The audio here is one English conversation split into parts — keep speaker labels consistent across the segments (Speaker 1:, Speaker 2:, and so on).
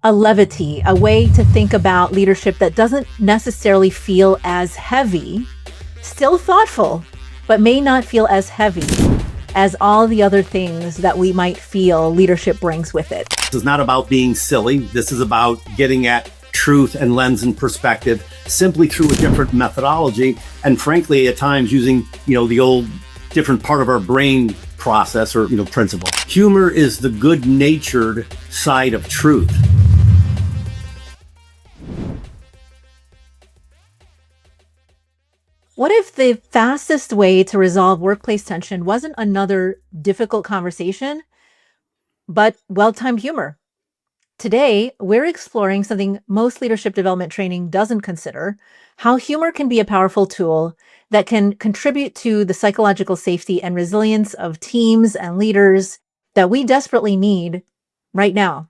Speaker 1: a levity, a way to think about leadership that doesn't necessarily feel as heavy, still thoughtful, but may not feel as heavy as all the other things that we might feel leadership brings with it.
Speaker 2: This is not about being silly. This is about getting at truth and lens and perspective simply through a different methodology. And frankly, at times using, the old different part of our brain process or, principle. Humor is the good-natured side of truth.
Speaker 1: What if the fastest way to resolve workplace tension wasn't another difficult conversation, but well-timed humor? Today, we're exploring something most leadership development training doesn't consider: how humor can be a powerful tool that can contribute to the psychological safety and resilience of teams and leaders that we desperately need right now.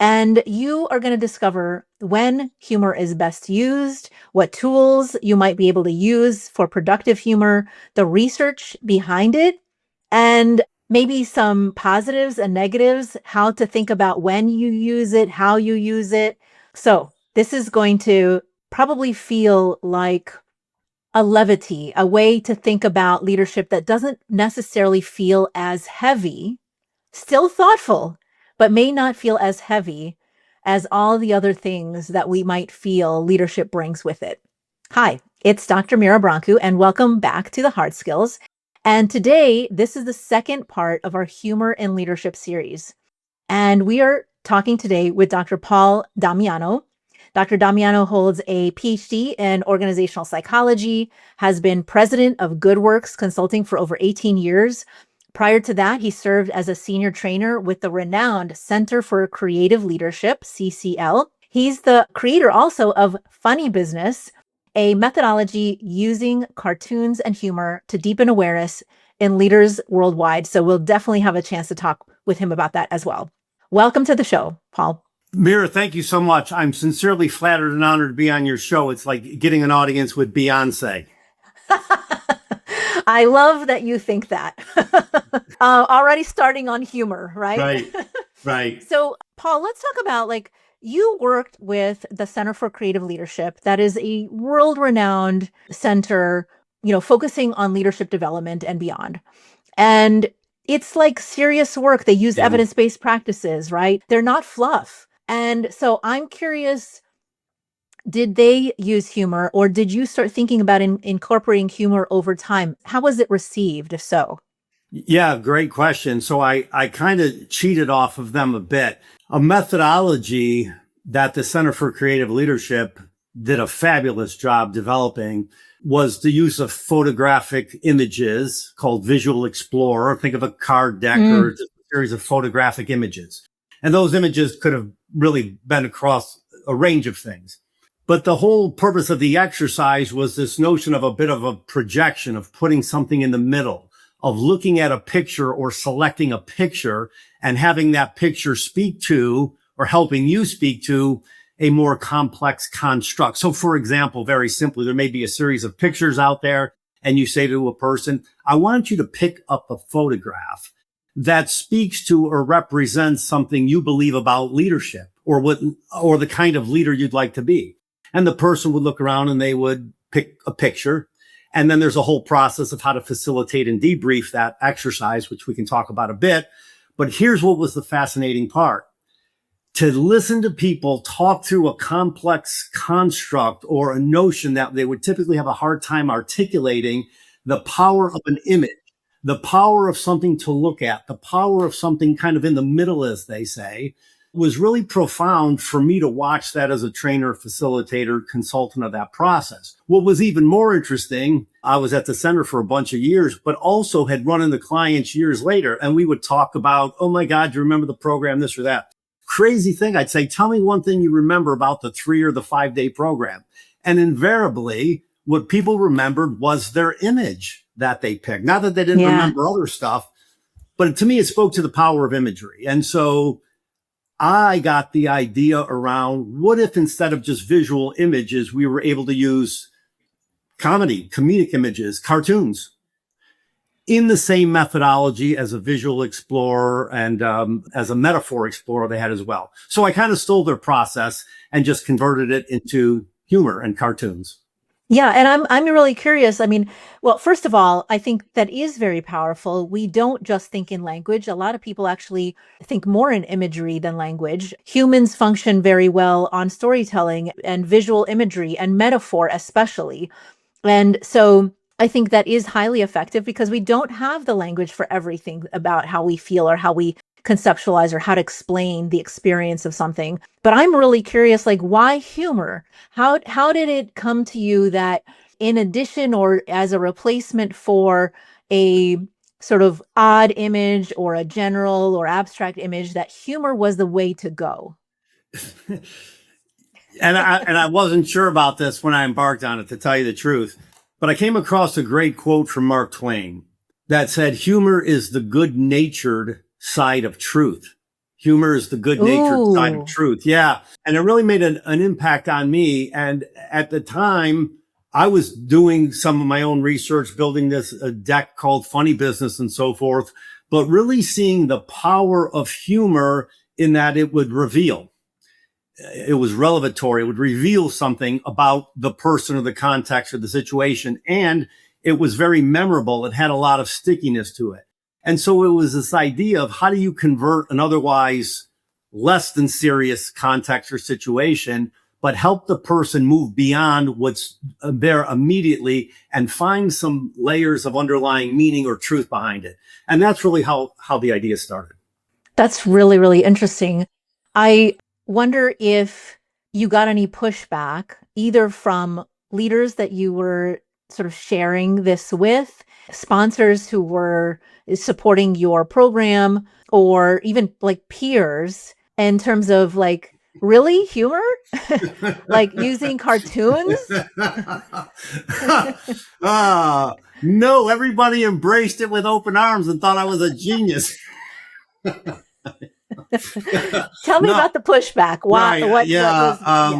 Speaker 1: And you are going to discover when humor is best used, what tools you might be able to use for productive humor, the research behind it, and maybe some positives and negatives, how to think about when you use it, how you use it. So this is going to probably feel like a levity, a way to think about leadership that doesn't necessarily feel as heavy, still thoughtful, but may not feel as heavy as all the other things that we might feel leadership brings with it. Hi, it's Dr. Mira Brancu, and welcome back to the Hard Skills. And today, this is the second part of our Humor in Leadership series. And we are talking today with Dr. Paul Damiano. Dr. Damiano holds a PhD in organizational psychology, has been president of GoodWorks Consulting for over 18 years. Prior to that, he served as a senior trainer with the renowned Center for Creative Leadership, CCL. He's the creator also of Funny Business, a methodology using cartoons and humor to deepen awareness in leaders worldwide. So we'll definitely have a chance to talk with him about that as well. Welcome to the show, Paul.
Speaker 2: Mira, thank you so much. I'm sincerely flattered and honored to be on your show. It's like getting an audience with Beyonce.
Speaker 1: I love that you think that. Already starting on humor, right?
Speaker 2: Right.
Speaker 1: So, Paul, let's talk about, you worked with the Center for Creative Leadership. That is a world-renowned center, focusing on leadership development and beyond. And it's like serious work. They use evidence-based practices, right? They're not fluff. And so I'm curious, did they use humor, or did you start thinking about incorporating humor over time? How was it received, if so?
Speaker 2: Yeah, great question. So I kind of cheated off of them a bit. A methodology that the Center for Creative Leadership did a fabulous job developing was the use of photographic images called Visual Explorer. Think of a card deck or just a series of photographic images. And those images could have really been across a range of things. But the whole purpose of the exercise was this notion of a bit of a projection, of putting something in the middle, of looking at a picture or selecting a picture and having that picture speak to, or helping you speak to, a more complex construct. So for example, very simply, there may be a series of pictures out there and you say to a person, I want you to pick up a photograph that speaks to or represents something you believe about leadership or the kind of leader you'd like to be. And the person would look around and they would pick a picture. And then there's a whole process of how to facilitate and debrief that exercise, which we can talk about a bit. But here's what was the fascinating part. To listen to people talk through a complex construct or a notion that they would typically have a hard time articulating, the power of an image, the power of something to look at, the power of something kind of in the middle, as they say, was really profound for me to watch that as a trainer, facilitator, consultant of that process. What was even more interesting, I was at the center for a bunch of years, but also had run into clients years later, and we would talk about, oh my God, do you remember the program, this or that? Crazy thing, I'd say, tell me one thing you remember about the 3 or the 5 day program. And invariably, what people remembered was their image that they picked. Not that they didn't remember other stuff, but to me, it spoke to the power of imagery. And so I got the idea around, what if instead of just visual images, we were able to use comedic images, cartoons. in the same methodology as a visual explorer and as a metaphor explorer they had as well. So I kind of stole their process and just converted it into humor and cartoons.
Speaker 1: Yeah, and I'm really curious. I mean, well, first of all, I think that is very powerful. We don't just think in language. A lot of people actually think more in imagery than language. Humans function very well on storytelling and visual imagery and metaphor especially. And so I think that is highly effective because we don't have the language for everything about how we feel or how we conceptualize or how to explain the experience of something. But I'm really curious, like, why humor? How did it come to you that in addition or as a replacement for a sort of odd image or a general or abstract image, that humor was the way to go?
Speaker 2: And I wasn't sure about this when I embarked on it, to tell you the truth, but I came across a great quote from Mark Twain that said, humor is the good-natured side of truth. Humor is the good-natured side of truth. Yeah. And it really made an impact on me. And at the time, I was doing some of my own research, building this deck called Funny Business and so forth, but really seeing the power of humor in that it would reveal. It was revelatory. It would reveal something about the person or the context or the situation. And it was very memorable. It had a lot of stickiness to it. And so it was this idea of how do you convert an otherwise less than serious context or situation, but help the person move beyond what's there immediately and find some layers of underlying meaning or truth behind it. And that's really how the idea started.
Speaker 1: That's really, really interesting. I wonder if you got any pushback either from leaders that you were sort of sharing this with, sponsors who were supporting your program, or even like peers in terms of like, really humor? Like using cartoons?
Speaker 2: No, everybody embraced it with open arms and thought I was a genius.
Speaker 1: Tell me about the pushback. Why?
Speaker 2: Right, yeah.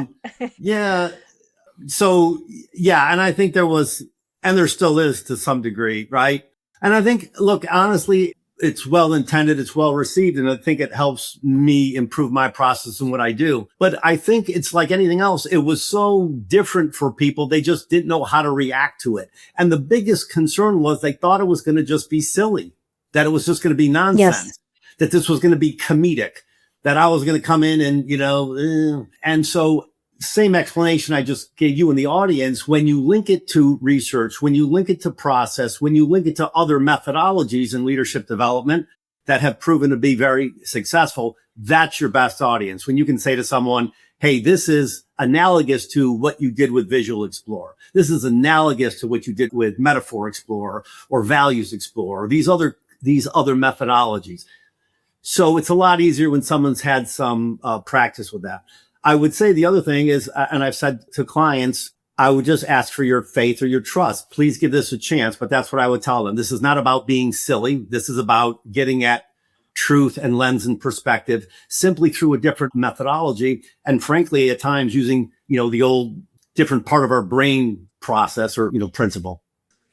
Speaker 2: So, yeah. And I think there was, and there still is to some degree, right? And I think, look, honestly, it's well intended, it's well received, and I think it helps me improve my process and what I do. But I think it's like anything else. It was so different for people. They just didn't know how to react to it. And the biggest concern was they thought it was going to just be silly, that it was just going to be nonsense.
Speaker 1: Yes.
Speaker 2: That this was going to be comedic, that I was going to come in and, and so same explanation I just gave you in the audience. When you link it to research, when you link it to process, when you link it to other methodologies in leadership development that have proven to be very successful, that's your best audience. When you can say to someone, hey, this is analogous to what you did with Visual Explorer. This is analogous to what you did with Metaphor Explorer or Values Explorer, these other methodologies. So it's a lot easier when someone's had some practice with that. I would say the other thing is, and I've said to clients, I would just ask for your faith or your trust. Please give this a chance. But that's what I would tell them. This is not about being silly. This is about getting at truth and lens and perspective simply through a different methodology. And frankly, at times using, the old different part of our brain process or, principle.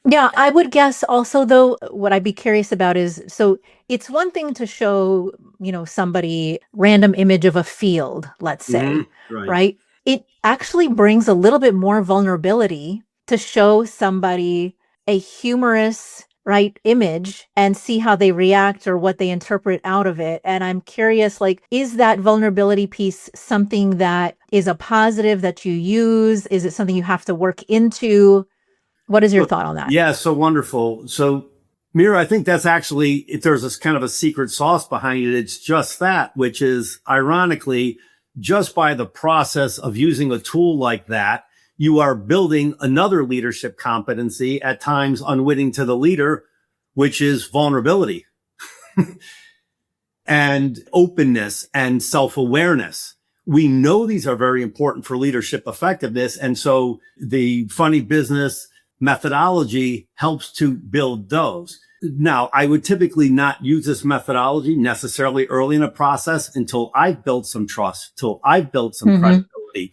Speaker 1: Yeah, I would guess also, though, what I'd be curious about is, so it's one thing to show, somebody random image of a field, let's say, right? It actually brings a little bit more vulnerability to show somebody a humorous, right, image and see how they react or what they interpret out of it. And I'm curious, like, is that vulnerability piece something that is a positive that you use? Is it something you have to work into? What is your thought on that?
Speaker 2: Yeah, so wonderful. So, Mira, I think that's actually, if there's this kind of a secret sauce behind it, it's just that, which is ironically, just by the process of using a tool like that, you are building another leadership competency, at times unwitting to the leader, which is vulnerability and openness and self-awareness. We know these are very important for leadership effectiveness. And so the Funny Business methodology helps to build those. Now, I would typically not use this methodology necessarily early in a process until I've built some trust, till I've built some credibility,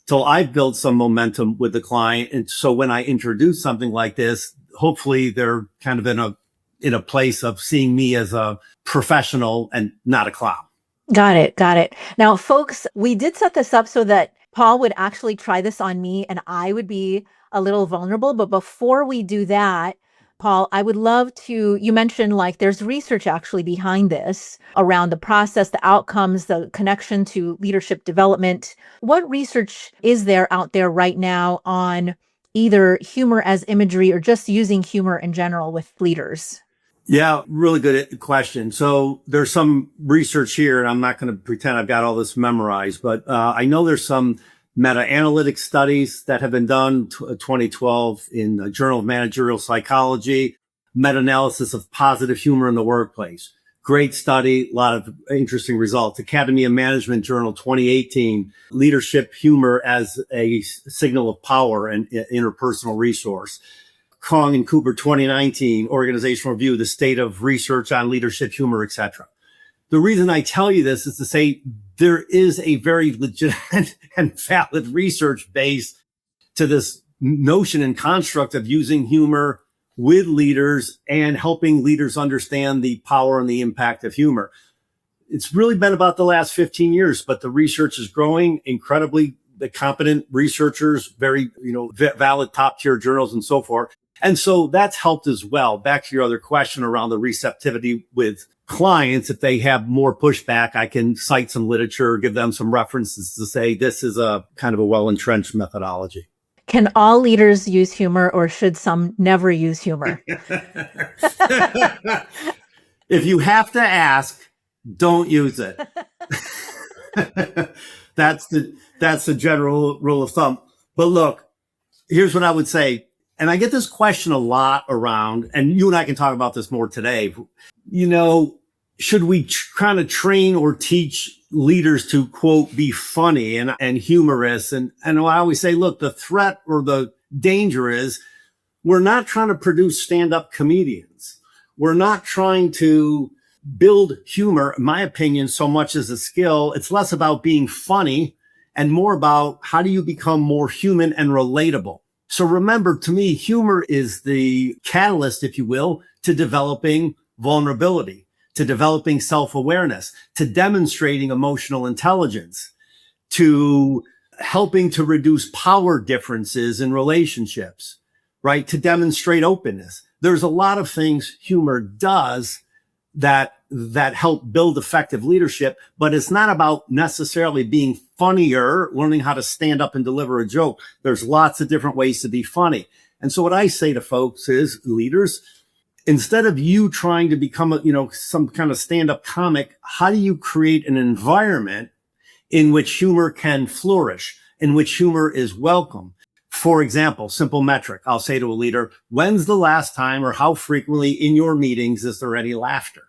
Speaker 2: till I've built some momentum with the client. And so when I introduce something like this, hopefully they're kind of in a in a place of seeing me as a professional and not a clown.
Speaker 1: Got it. Got it. Now, folks, we did set this up so that Paul would actually try this on me and I would be a little vulnerable. But before we do that, Paul, I would love to, you mentioned like there's research actually behind this around the process, the outcomes, the connection to leadership development. What research is there out there right now on either humor as imagery or just using humor in general with leaders?
Speaker 2: Yeah, really good question. So there's some research here, and I'm not going to pretend I've got all this memorized, but I know there's some meta-analytic studies that have been done, 2012 in the Journal of Managerial Psychology, meta-analysis of positive humor in the workplace. Great study, a lot of interesting results. Academy of Management Journal 2018, leadership humor as a signal of power and interpersonal resource. Kong and Cooper 2019, Organizational Review, the state of research on leadership, humor, etc. The reason I tell you this is to say there is a very legitimate and valid research base to this notion and construct of using humor with leaders and helping leaders understand the power and the impact of humor. It's really been about the last 15 years, but the research is growing incredibly. The competent researchers, very, valid top tier journals and so forth. And so that's helped as well. Back to your other question around the receptivity with clients. If they have more pushback, I can cite some literature, give them some references to say this is a kind of a well-entrenched methodology.
Speaker 1: Can all leaders use humor or should some never use humor?
Speaker 2: If you have to ask, don't use it. That's the general rule of thumb. But look, here's what I would say. And I get this question a lot around, and you and I can talk about this more today. Should we kind of train or teach leaders to, quote, be funny and humorous? And I always say, look, the threat or the danger is we're not trying to produce stand-up comedians. We're not trying to build humor, in my opinion, so much as a skill. It's less about being funny and more about how do you become more human and relatable. So remember, to me, humor is the catalyst, if you will, to developing vulnerability, to developing self-awareness, to demonstrating emotional intelligence, to helping to reduce power differences in relationships, right? To demonstrate openness. There's a lot of things humor does that help build effective leadership, but it's not about necessarily being funnier, learning how to stand up and deliver a joke. There's lots of different ways to be funny. And so what I say to folks is, leaders, instead of you trying to become some kind of stand-up comic, how do you create an environment in which humor can flourish, in which humor is welcome? For example, simple metric. I'll say to a leader, when's the last time or how frequently in your meetings is there any laughter?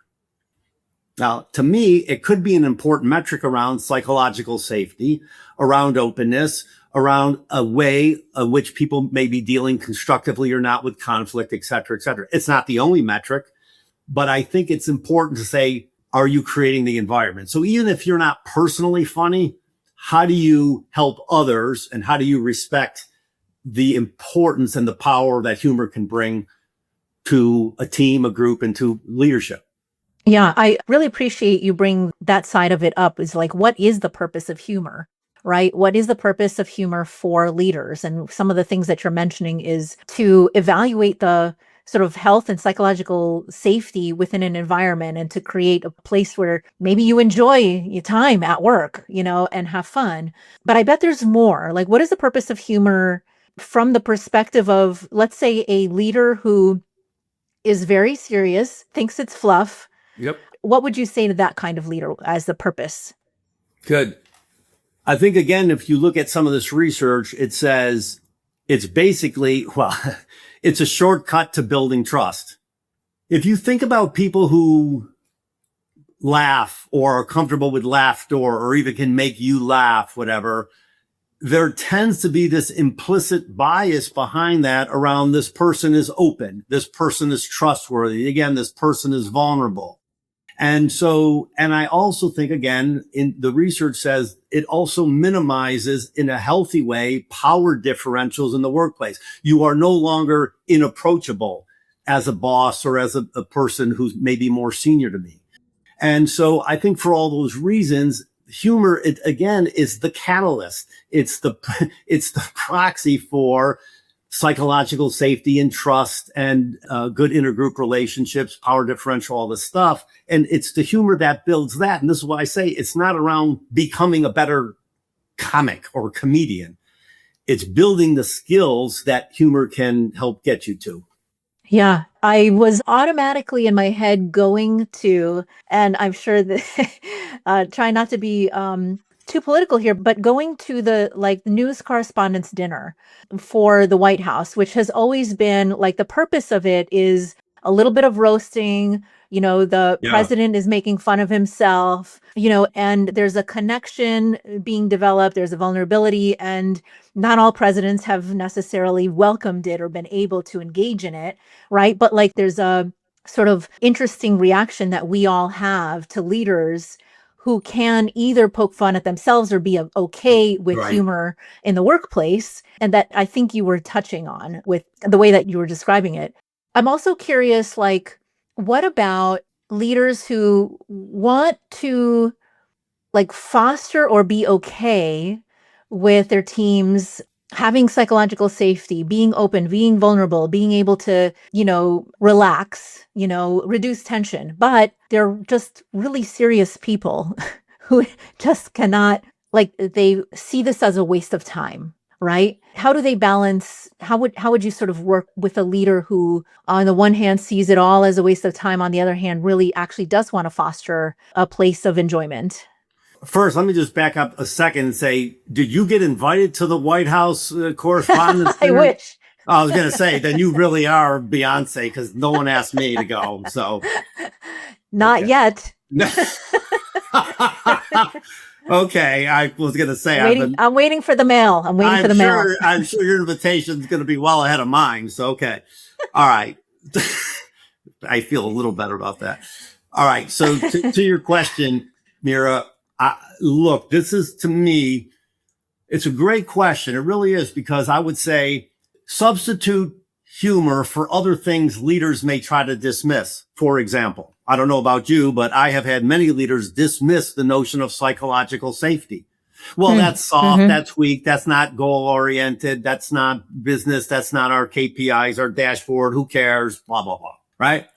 Speaker 2: Now, to me, it could be an important metric around psychological safety, around openness, around a way of which people may be dealing constructively or not with conflict, et cetera, et cetera. It's not the only metric, but I think it's important to say, are you creating the environment? So even if you're not personally funny, how do you help others and how do you respect the importance and the power that humor can bring to a team, a group, and to leadership?
Speaker 1: Yeah, I really appreciate you bring that side of it up. Is like, what is the purpose of humor, right? What is the purpose of humor for leaders? And some of the things that you're mentioning is to evaluate the sort of health and psychological safety within an environment and to create a place where maybe you enjoy your time at work, and have fun. But I bet there's more. Like, what is the purpose of humor from the perspective of, let's say, a leader who is very serious, thinks it's fluff?
Speaker 2: Yep.
Speaker 1: What would you say to that kind of leader as the purpose?
Speaker 2: Good. I think, again, if you look at some of this research, it says it's basically, it's a shortcut to building trust. If you think about people who laugh or are comfortable with laughter or even can make you laugh, whatever, there tends to be this implicit bias behind that around this person is open. This person is trustworthy. Again, this person is vulnerable. And I also think, again, in the research says it also minimizes in a healthy way power differentials in the workplace. You are no longer inapproachable as a boss or as a person who's maybe more senior to me. And so I think for all those reasons, humor, it again is the catalyst. It's the proxy for psychological safety and trust and good intergroup relationships, power differential, all this stuff. And it's the humor that builds that. And this is why I say it's not around becoming a better comic or comedian. It's building the skills that humor can help get you to.
Speaker 1: Yeah, I was automatically in my head going to, and I'm sure that try not to be too political here, but going to the like news correspondence dinner for the White House, which has always been like the purpose of it is a little bit of roasting. The president is making fun of himself, and there's a connection being developed. There's a vulnerability, and not all presidents have necessarily welcomed it or been able to engage in it. Right. But like there's a sort of interesting reaction that we all have to leaders who can either poke fun at themselves or be okay with humor in the workplace. And that I think you were touching on with the way that you were describing it. I'm also curious, like, what about leaders who want to like foster or be okay with their teams having psychological safety, being open, being vulnerable, being able to, relax, reduce tension, but they're just really serious people who just cannot, like, they see this as a waste of time, right? How do they balance? How would you sort of work with a leader who, on the one hand, sees it all as a waste of time, on the other hand, really actually does want to foster a place of enjoyment?
Speaker 2: First, let me just back up a second and say, did you get invited to the White House correspondence dinner?
Speaker 1: I wish.
Speaker 2: I was going to say, then you really are Beyonce because no one asked me to go. So,
Speaker 1: not yet.
Speaker 2: Okay, I was going to say,
Speaker 1: I'm waiting for the mail. Mail.
Speaker 2: I'm sure your invitation is going to be well ahead of mine. So, okay. All right. I feel a little better about that. All right. So to your question, Mira, look, this is, to me, it's a great question. It really is, because I would say substitute humor for other things leaders may try to dismiss. For example, I don't know about you, but I have had many leaders dismiss the notion of psychological safety. Well, that's soft. Mm-hmm. That's weak. That's not goal oriented. That's not business. That's not our KPIs, our dashboard. Who cares? Blah, blah, blah. Right?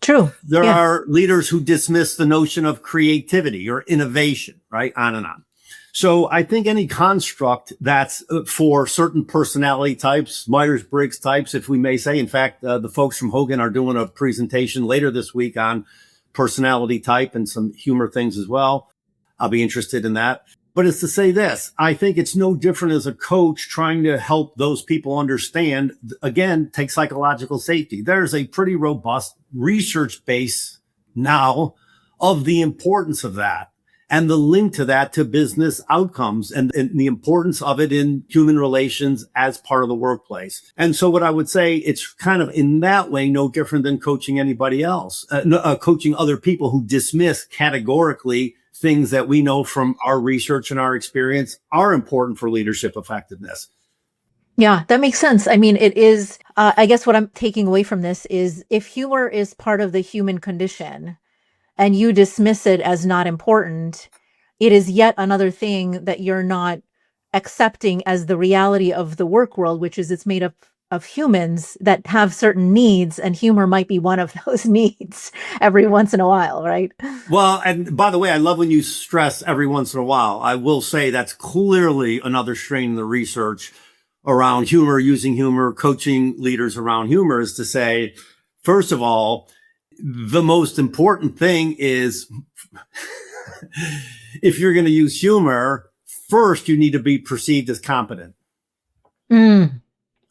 Speaker 1: True.
Speaker 2: There are leaders who dismiss the notion of creativity or innovation, right? On and on. So I think any construct that's for certain personality types, Myers-Briggs types, if we may say. In fact, the folks from Hogan are doing a presentation later this week on personality type and some humor things as well. I'll be interested in that. But it's to say this, I think it's no different as a coach trying to help those people understand, again, take psychological safety. There's a pretty robust research base now of the importance of that and the link to that to business outcomes and the importance of it in human relations as part of the workplace. And so what I would say, it's kind of in that way no different than coaching anybody else, coaching other people who dismiss categorically things that we know from our research and our experience are important for leadership effectiveness.
Speaker 1: Yeah, that makes sense. I mean, it is, I guess what I'm taking away from this is if humor is part of the human condition and you dismiss it as not important, it is yet another thing that you're not accepting as the reality of the work world, which is it's made up of humans that have certain needs, and humor might be one of those needs every once in a while, right?
Speaker 2: Well, and by the way, I love when you stress every once in a while. I will say that's clearly another strain in the research around humor, using humor, coaching leaders around humor, is to say, first of all, the most important thing is if you're going to use humor, first, you need to be perceived as competent.
Speaker 1: Mm.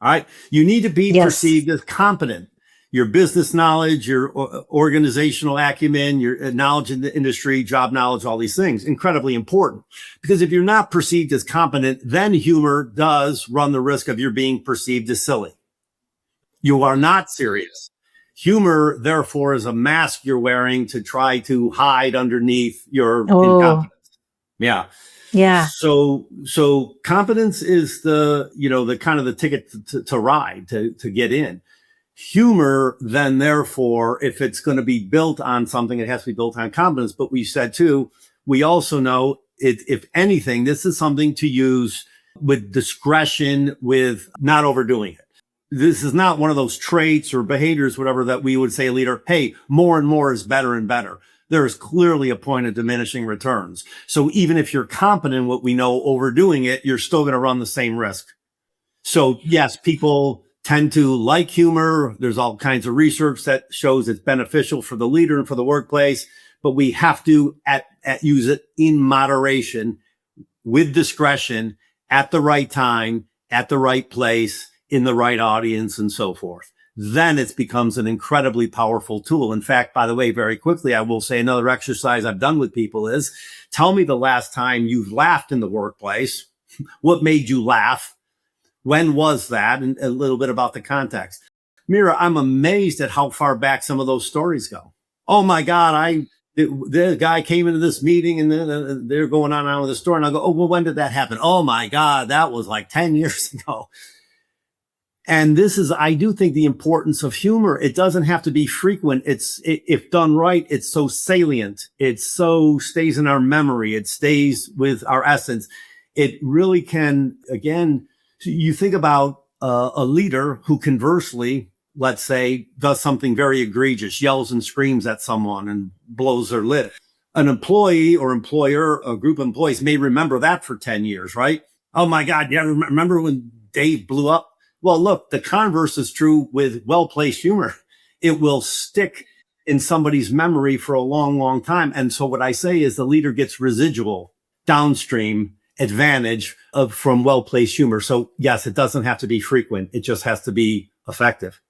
Speaker 2: All right. You need to be perceived as competent. Your business knowledge, your organizational acumen, your knowledge in the industry, job knowledge, all these things, incredibly important. Because if you're not perceived as competent, then humor does run the risk of your being perceived as silly. You are not serious. Humor, therefore, is a mask you're wearing to try to hide underneath your incompetence. Yeah.
Speaker 1: Yeah.
Speaker 2: So competence is the kind of the ticket to ride, to get in. Humor, then, therefore, if it's going to be built on something, it has to be built on competence. But we said too, we also know it, if anything, this is something to use with discretion, with not overdoing it. This is not one of those traits or behaviors, whatever, that we would say a leader, hey, more and more is better and better. There is clearly a point of diminishing returns. So even if you're competent in what we know, overdoing it, you're still going to run the same risk. So yes, people tend to like humor. There's all kinds of research that shows it's beneficial for the leader and for the workplace, but we have to use it in moderation, with discretion, at the right time, at the right place, in the right audience, and so forth. Then it becomes an incredibly powerful tool. In fact, by the way, very quickly, I will say another exercise I've done with people is, tell me the last time you've laughed in the workplace. What made you laugh? When was that? And a little bit about the context. Mira, I'm amazed at how far back some of those stories go. Oh my God, the guy came into this meeting and then they're going on with the story. And I'll go, oh, well, when did that happen? Oh my God, that was like 10 years ago. And this is, I do think, the importance of humor. It doesn't have to be frequent. If done right, it's so salient. It so stays in our memory. It stays with our essence. It really can, again, you think about a leader who conversely, let's say, does something very egregious, yells and screams at someone and blows their lid. An employee or employer, a group of employees may remember that for 10 years, right? Oh my God, yeah, remember when Dave blew up? Well, look, the converse is true with well-placed humor. It will stick in somebody's memory for a long, long time. And so what I say is the leader gets residual downstream advantage from well-placed humor. So yes, it doesn't have to be frequent. It just has to be effective.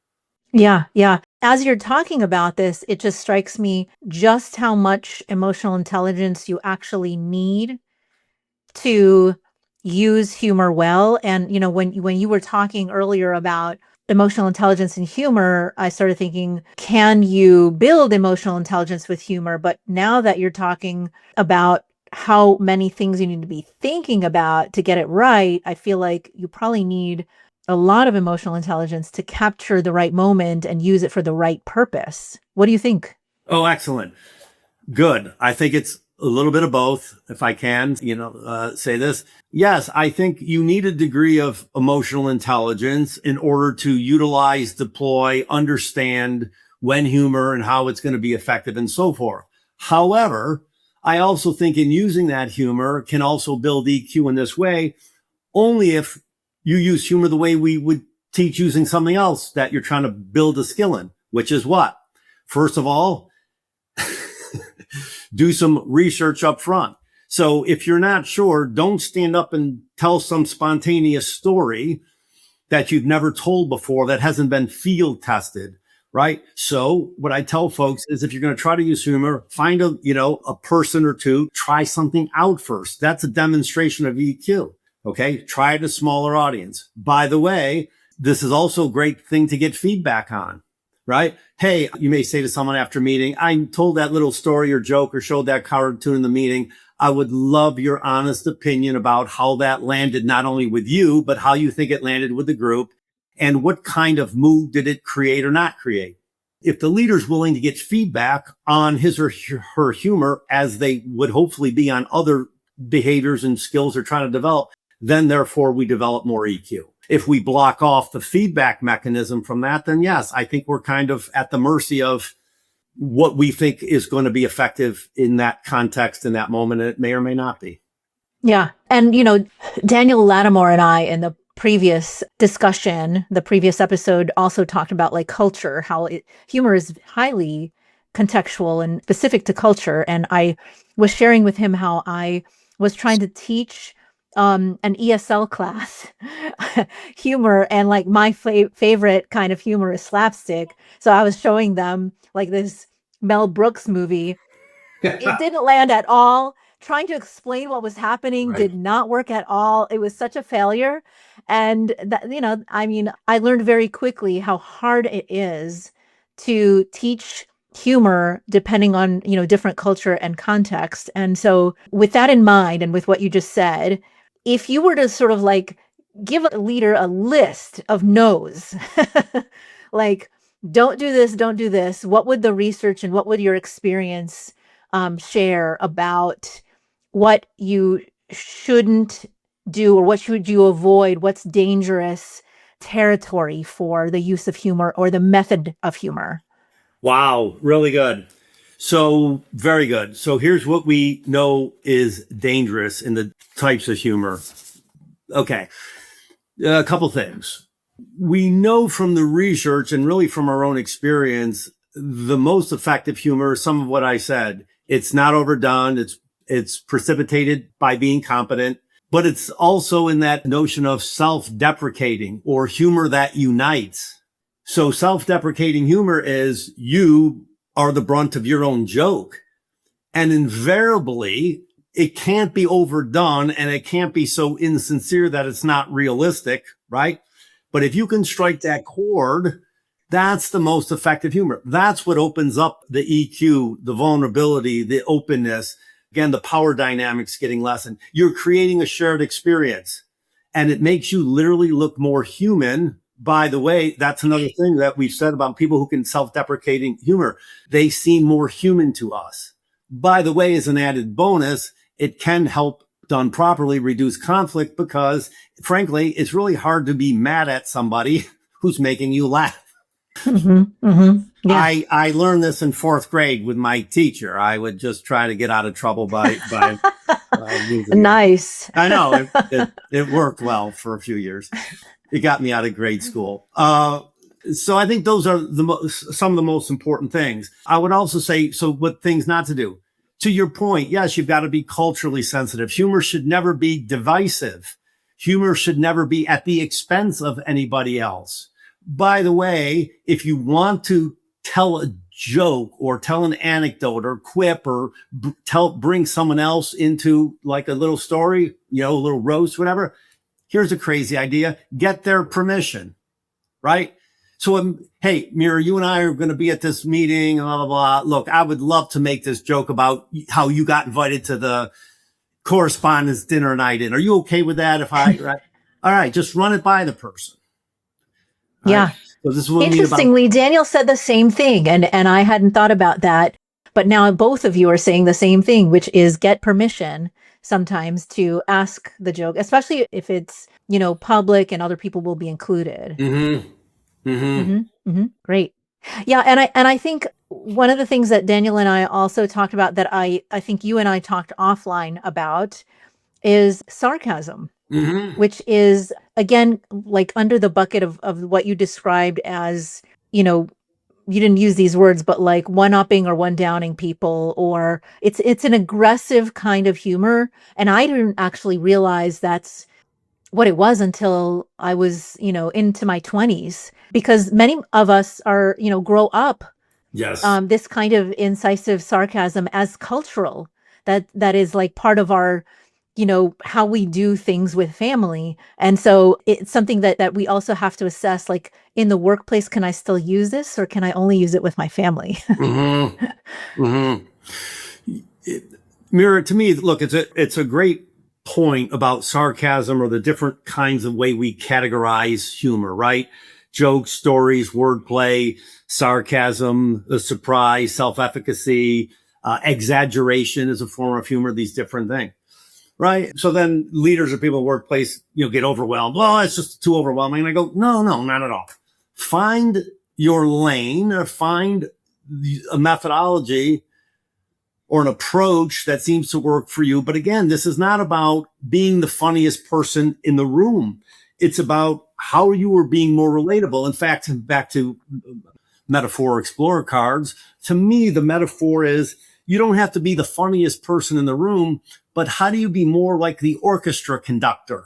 Speaker 1: Yeah, yeah. As you're talking about this, it just strikes me just how much emotional intelligence you actually need to use humor well. And, when you were talking earlier about emotional intelligence and humor, I started thinking, can you build emotional intelligence with humor? But now that you're talking about how many things you need to be thinking about to get it right, I feel like you probably need a lot of emotional intelligence to capture the right moment and use it for the right purpose. What do you think?
Speaker 2: Oh, excellent. Good. I think it's a little bit of both, if I can, say this. Yes, I think you need a degree of emotional intelligence in order to utilize, deploy, understand when humor and how it's going to be effective and so forth. However, I also think in using that humor can also build EQ in this way, only if you use humor the way we would teach using something else that you're trying to build a skill in, which is what? First of all, do some research up front. So if you're not sure, don't stand up and tell some spontaneous story that you've never told before that hasn't been field tested, right? So what I tell folks is, if you're going to try to use humor, find a person or two, try something out first. That's a demonstration of EQ. Okay. Try it a smaller audience. By the way, this is also a great thing to get feedback on, right? Hey, you may say to someone after a meeting, I told that little story or joke or showed that cartoon in the meeting. I would love your honest opinion about how that landed, not only with you, but how you think it landed with the group, and what kind of mood did it create or not create. If the leader's willing to get feedback on his or her humor, as they would hopefully be on other behaviors and skills they're trying to develop, then therefore we develop more EQ. If we block off the feedback mechanism from that, then yes, I think we're kind of at the mercy of what we think is going to be effective in that context, in that moment. And it may or may not be.
Speaker 1: Yeah. And, Daniel Lattimore and I, in the previous discussion, the previous episode, also talked about like culture, how humor is highly contextual and specific to culture. And I was sharing with him how I was trying to teach an ESL class humor, and like my favorite kind of humor is slapstick. So I was showing them like this Mel Brooks movie. It didn't land at all. Trying to explain what was happening did not work at all. It was such a failure. And that, I learned very quickly how hard it is to teach humor depending on, different culture and context. And so with that in mind, and with what you just said, if you were to sort of like give a leader a list of no's, like don't do this, don't do this, what would the research and what would your experience share about what you shouldn't do or what should you avoid? What's dangerous territory for the use of humor or the method of humor?
Speaker 2: Wow, really good. So very good. So here's what we know is dangerous in the types of humor. Okay. A couple things. We know from the research and really from our own experience, the most effective humor is some of what I said. It's not overdone. It's precipitated by being competent, but it's also in that notion of self-deprecating or humor that unites. So self-deprecating humor is you are the brunt of your own joke. And invariably, it can't be overdone and it can't be so insincere that it's not realistic, right? But if you can strike that chord, that's the most effective humor. That's what opens up the EQ, the vulnerability, the openness. Again, the power dynamics getting lessened. You're creating a shared experience and it makes you literally look more human. By the way, that's another thing that we've said about people who can self-deprecating humor. They seem more human to us. By the way, as an added bonus, it can help, done properly, reduce conflict because, frankly, it's really hard to be mad at somebody who's making you laugh.
Speaker 1: Mm-hmm, mm-hmm. Yeah.
Speaker 2: I learned this in fourth grade with my teacher. I would just try to get out of trouble by using
Speaker 1: Nice.
Speaker 2: it. I know it worked well for a few years. It got me out of grade school. So I think those are some of the most important things. I would also say, so what things not to do. To your point, yes, you've got to be culturally sensitive. Humor should never be divisive. Humor should never be at the expense of anybody else. By the way, if you want to tell a joke or tell an anecdote or quip or bring someone else into like a little story, a little roast, whatever, here's a crazy idea. Get their permission, right? So, hey, Mira, you and I are going to be at this meeting, blah, blah, blah. Look, I would love to make this joke about how you got invited to the correspondence dinner night in. Are you okay with that? Right? All right, just run it by the person.
Speaker 1: Yeah.
Speaker 2: Right? So this is what
Speaker 1: Interestingly, Daniel said the same thing, and I hadn't thought about that. But now both of you are saying the same thing, which is get permission sometimes to ask the joke, especially if it's, public and other people will be included.
Speaker 2: Mm-hmm. Mm-hmm.
Speaker 1: Mm-hmm. Mm-hmm. Great. Yeah. And I think one of the things that Daniel and I also talked about that I think you and I talked offline about is sarcasm,
Speaker 2: Mm-hmm.
Speaker 1: which is, again, like under the bucket of what you described as, you didn't use these words, but like one-upping or one-downing people, or it's an aggressive kind of humor. And I didn't actually realize that's what it was until I was, into my 20s, because many of us are, grow up
Speaker 2: Yes.
Speaker 1: this kind of incisive sarcasm as cultural. That is like part of our, how we do things with family. And so it's something that we also have to assess, like in the workplace, can I still use this or can I only use it with my family?
Speaker 2: Mm-hmm. Mm-hmm. Mira, to me, look, it's a great point about sarcasm or the different kinds of way we categorize humor, right? Jokes, stories, wordplay, sarcasm, the surprise, self-efficacy, exaggeration is a form of humor, these different things. Right. So then leaders or people in the workplace, get overwhelmed. Well, it's just too overwhelming. And I go, no, not at all. Find your lane or find a methodology or an approach that seems to work for you. But again, this is not about being the funniest person in the room. It's about how you are being more relatable. In fact, back to metaphor explorer cards, to me, the metaphor is you don't have to be the funniest person in the room, but how do you be more like the orchestra conductor?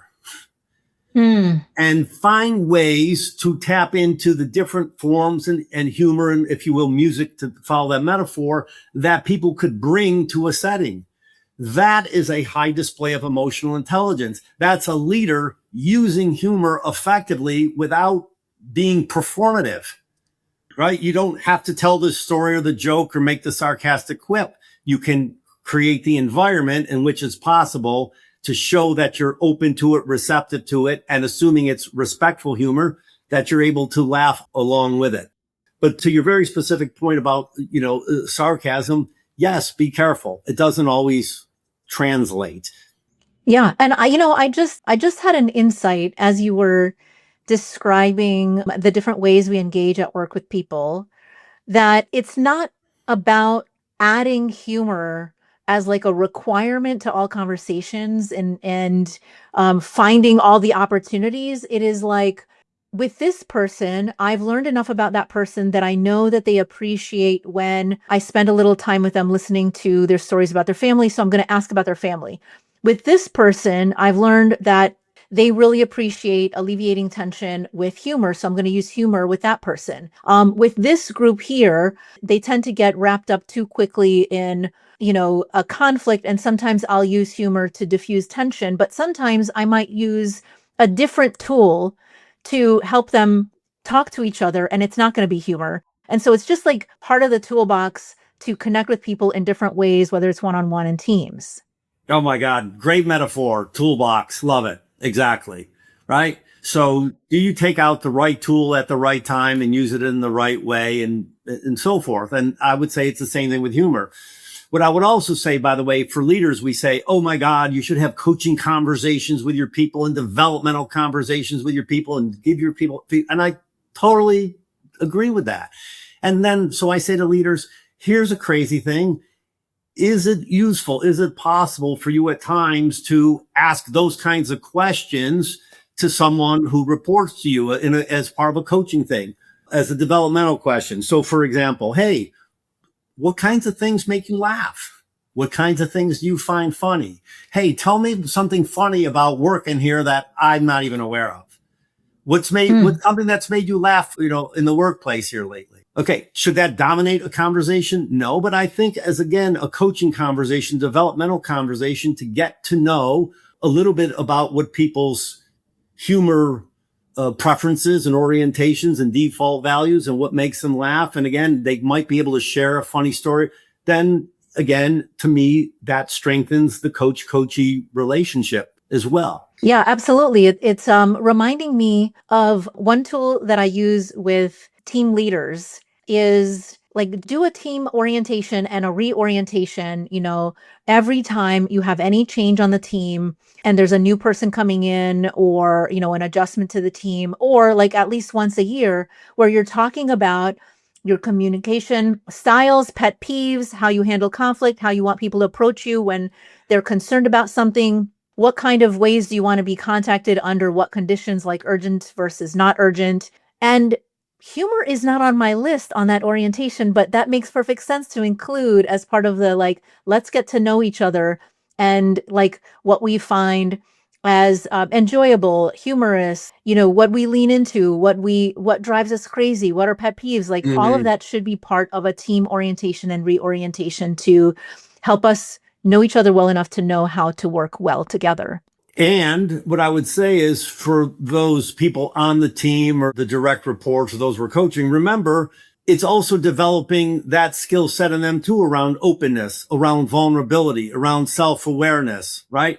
Speaker 2: And find ways to tap into the different forms and humor and, if you will, music, to follow that metaphor, that people could bring to a setting. That is a high display of emotional intelligence. That's a leader using humor effectively without being performative, right? You don't have to tell the story or the joke or make the sarcastic quip. You can create the environment in which it's possible to show that you're open to it, receptive to it, and assuming it's respectful humor, that you're able to laugh along with it. But to your very specific point about, sarcasm, yes, be careful. It doesn't always translate.
Speaker 1: Yeah. And I just had an insight as you were describing the different ways we engage at work with people, that it's not about adding humor as like a requirement to all conversations and finding all the opportunities. It is like, with this person, I've learned enough about that person that I know that they appreciate when I spend a little time with them listening to their stories about their family. So I'm going to ask about their family. With this person, I've learned that they really appreciate alleviating tension with humor. So I'm going to use humor with that person. With this group here, they tend to get wrapped up too quickly in, a conflict. And sometimes I'll use humor to diffuse tension, but sometimes I might use a different tool to help them talk to each other. And it's not going to be humor. And so it's just like part of the toolbox to connect with people in different ways, whether it's one-on-one and teams.
Speaker 2: Oh my God. Great metaphor. Toolbox. Love it. Exactly. Right. So do you take out the right tool at the right time and use it in the right way and so forth? And I would say it's the same thing with humor. What I would also say, by the way, for leaders, we say, oh my God, you should have coaching conversations with your people and developmental conversations with your people and give your people. And I totally agree with that. And then, so I say to leaders, here's a crazy thing. Is it useful? Is it possible for you at times to ask those kinds of questions to someone who reports to you as part of a coaching thing, as a developmental question? So for example, hey, what kinds of things make you laugh? What kinds of things do you find funny? Hey, tell me something funny about work in here that I'm not even aware of. What's something that's made you laugh, in the workplace here lately? Okay. Should that dominate a conversation? No, but I think as again, a coaching conversation, developmental conversation to get to know a little bit about what people's humor preferences and orientations and default values and what makes them laugh. And again, they might be able to share a funny story. Then again, to me, that strengthens the coach-coachee relationship as well.
Speaker 1: Yeah, absolutely. It's reminding me of one tool that I use with team leaders is like do a team orientation and a reorientation, every time you have any change on the team and there's a new person coming in or, an adjustment to the team, or like at least once a year where you're talking about your communication styles, pet peeves, how you handle conflict, how you want people to approach you when they're concerned about something. What kind of ways do you want to be contacted under what conditions, like urgent versus not urgent? And humor is not on my list on that orientation, but that makes perfect sense to include as part of the let's get to know each other and what we find as enjoyable, humorous, what we lean into, what drives us crazy, what are pet peeves, all of that should be part of a team orientation and reorientation to help us know each other well enough to know how to work well together.
Speaker 2: And what I would say is for those people on the team or the direct reports or those we're coaching, remember, it's also developing that skill set in them too around openness, around vulnerability, around self-awareness, right?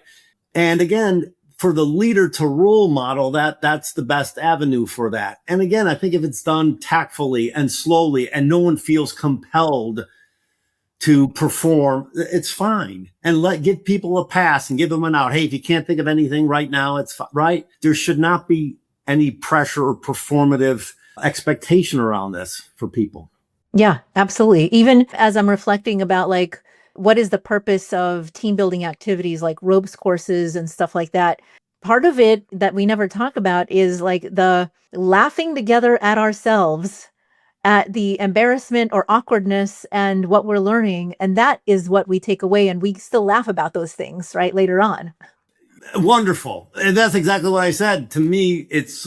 Speaker 2: And again, for the leader to role model that's the best avenue for that. And again, I think if it's done tactfully and slowly and no one feels compelled to perform, it's fine. And give people a pass and give them an out. Hey, if you can't think of anything right now, it's right. There should not be any pressure or performative expectation around this for people.
Speaker 1: Yeah, absolutely. Even as I'm reflecting about what is the purpose of team building activities like ropes courses and stuff like that, part of it that we never talk about is the laughing together at ourselves, at the embarrassment or awkwardness and what we're learning. And that is what we take away. And we still laugh about those things, right, later on.
Speaker 2: Wonderful. And that's exactly what I said. To me, it's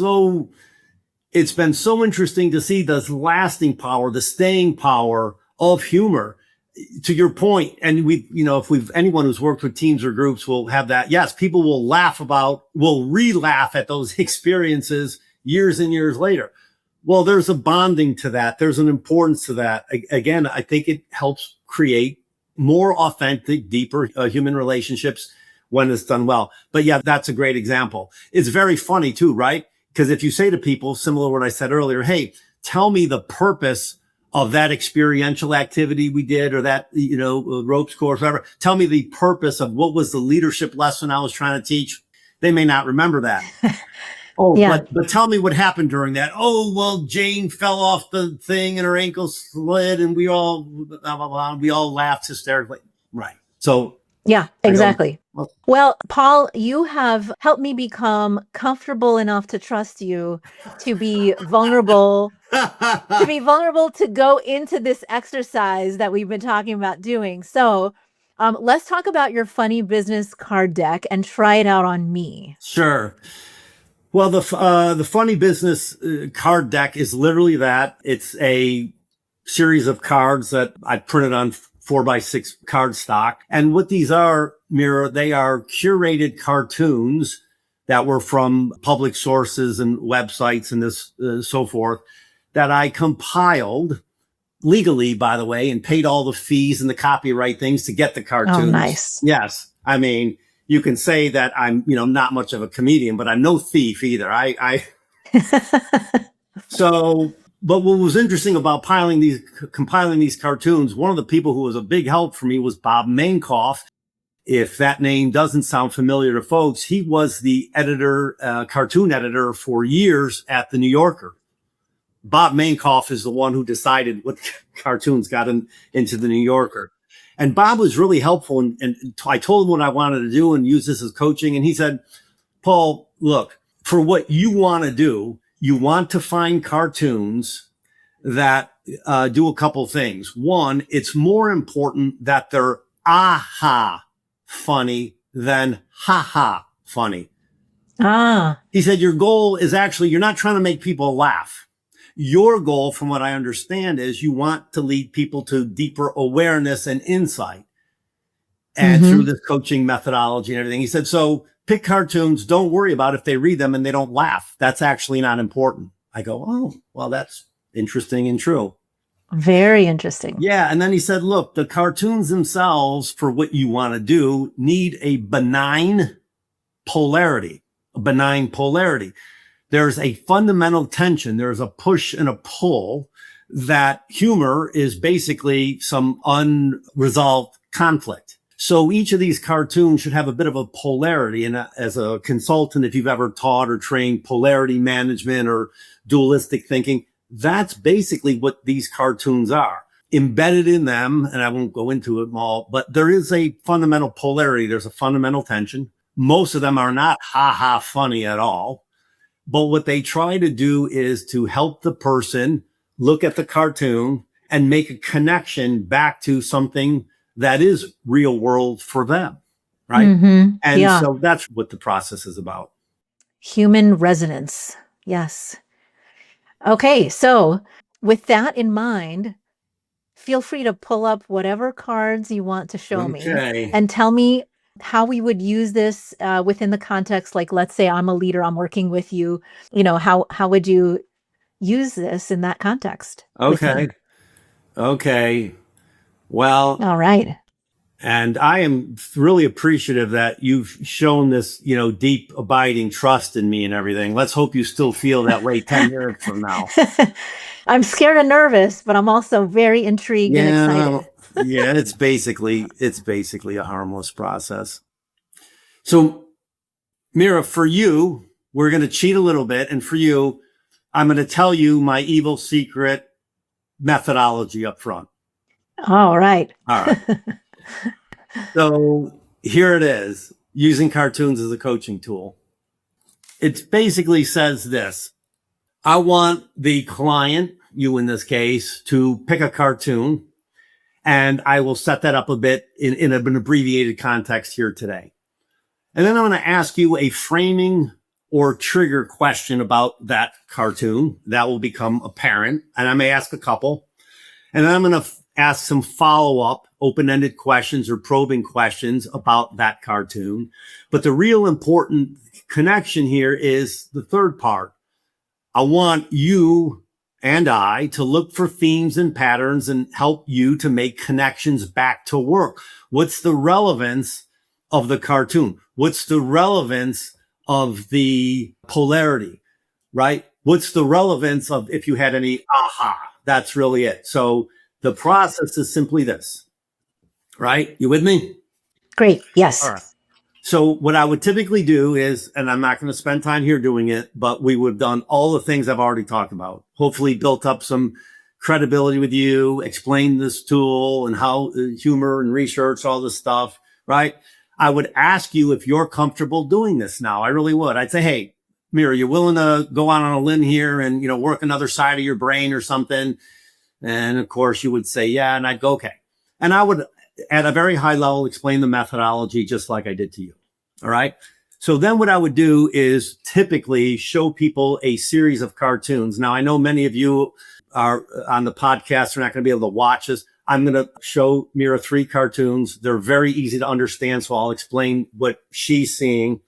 Speaker 2: been so interesting to see the lasting power, the staying power of humor. To your point, and anyone who's worked with teams or groups will have that. Yes, people will re-laugh at those experiences years and years later. Well, there's a bonding to that. There's an importance to that. Again, I think it helps create more authentic, deeper human relationships when it's done well. But yeah, that's a great example. It's very funny too, right? Because if you say to people, similar to what I said earlier, hey, tell me the purpose of that experiential activity we did, or that, ropes course, whatever. Tell me the purpose of what was the leadership lesson I was trying to teach. They may not remember that. Oh,
Speaker 1: Yeah.
Speaker 2: but tell me what happened during that. Oh, well, Jane fell off the thing and her ankle slid, and we all, blah, blah, blah, we all laughed hysterically. Right. So
Speaker 1: yeah, exactly.
Speaker 2: Well,
Speaker 1: Well, Paul, you have helped me become comfortable enough to trust you to be vulnerable, to go into this exercise that we've been talking about doing. So let's talk about your funny business card deck and try it out on me.
Speaker 2: sure. Well, the funny business card deck is literally that. It's a series of cards that I printed on 4x6 cardstock. And what these are, Mira, they are curated cartoons that were from public sources and websites and this so forth, that I compiled legally, by the way, and paid all the fees and the copyright things to get the cartoons.
Speaker 1: Oh, nice.
Speaker 2: Yes. I mean, you can say that I'm, not much of a comedian, but I'm no thief either. So, but what was interesting about compiling these cartoons, one of the people who was a big help for me was Bob Mankoff. If that name doesn't sound familiar to folks, he was the cartoon editor for years at the New Yorker. Bob Mankoff is the one who decided what cartoons got into the New Yorker. And Bob was really helpful. And I told him what I wanted to do and use this as coaching. And he said, Paul, look, for what you want to do, you want to find cartoons that do a couple things. One, it's more important that they're aha funny than ha funny. He said, your goal is actually, you're not trying to make people laugh. Your goal, from what I understand, is you want to lead people to deeper awareness and insight. And through this coaching methodology and everything, he said, so pick cartoons. Don't worry about if they read them and they don't laugh. That's actually not important. I go, oh, well, that's interesting and true.
Speaker 1: Very interesting.
Speaker 2: Yeah. And then he said, look, the cartoons themselves, for what you want to do, need a benign polarity. There's a fundamental tension. There's a push and a pull, that humor is basically some unresolved conflict. So each of these cartoons should have a bit of a polarity. And as a consultant, if you've ever taught or trained polarity management or dualistic thinking, that's basically what these cartoons are. Embedded in them, and I won't go into it all, but there is a fundamental polarity. There's a fundamental tension. Most of them are not ha funny at all. But what they try to do is to help the person look at the cartoon and make a connection back to something that is real world for them. Right. And so that's what the process is about.
Speaker 1: Human resonance. Yes. Okay. So with that in mind, feel free to pull up whatever cards you want to show me and tell me how we would use this within the context. Like, let's say I'm a leader, I'm working with you, how would you use this in that context?
Speaker 2: Okay. Well,
Speaker 1: all right.
Speaker 2: And I am really appreciative that you've shown this, deep abiding trust in me and everything. Let's hope you still feel that way 10 years from now.
Speaker 1: I'm scared and nervous, but I'm also very intrigued and excited.
Speaker 2: Yeah, it's basically a harmless process. So, Mira, for you, we're going to cheat a little bit. And for you, I'm going to tell you my evil secret methodology up front.
Speaker 1: All right.
Speaker 2: So here it is, using cartoons as a coaching tool. It basically says this: I want the client, you in this case, to pick a cartoon, and I will set that up a bit in an abbreviated context here today. And then I'm going to ask you a framing or trigger question about that cartoon that will become apparent. And I may ask a couple. And then I'm going to ask some follow-up open-ended questions or probing questions about that cartoon. But the real important connection here is the third part. I want you and I to look for themes and patterns and help you to make connections back to work. What's the relevance of the cartoon? What's the relevance of the polarity, right? What's the relevance of if you had any aha? That's really it. So the process is simply this, right? You with me?
Speaker 1: Great.
Speaker 2: All
Speaker 1: Yes.
Speaker 2: right. So what I would typically do is, and I'm not going to spend time here doing it, but we would have done all the things I've already talked about, hopefully built up some credibility with you, explained this tool and how humor and research, all this stuff, right? I would ask you if you're comfortable doing this now. I really would. I'd say, hey, Mira, you're willing to go out on a limb here and, work another side of your brain or something. And of course you would say, yeah. And I'd go, okay. And I would, at a very high level, explain the methodology just like I did to you. All right. So then what I would do is typically show people a series of cartoons. Now, I know many of you are on the podcast. Are not going to be able to watch this. I'm going to show Mira 3 cartoons. They're very easy to understand. So I'll explain what she's seeing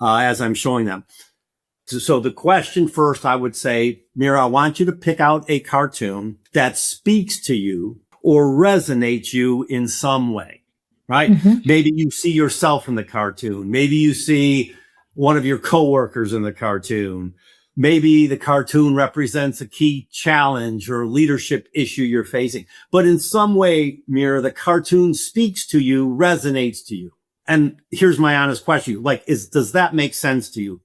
Speaker 2: as I'm showing them. So the question first, I would say, Mira, I want you to pick out a cartoon that speaks to you or resonates you in some way, right? Mm-hmm. Maybe you see yourself in the cartoon. Maybe you see one of your coworkers in the cartoon. Maybe the cartoon represents a key challenge or leadership issue you're facing. But in some way, Mira, the cartoon speaks to you, resonates to you. And here's my honest question. Does that make sense to you?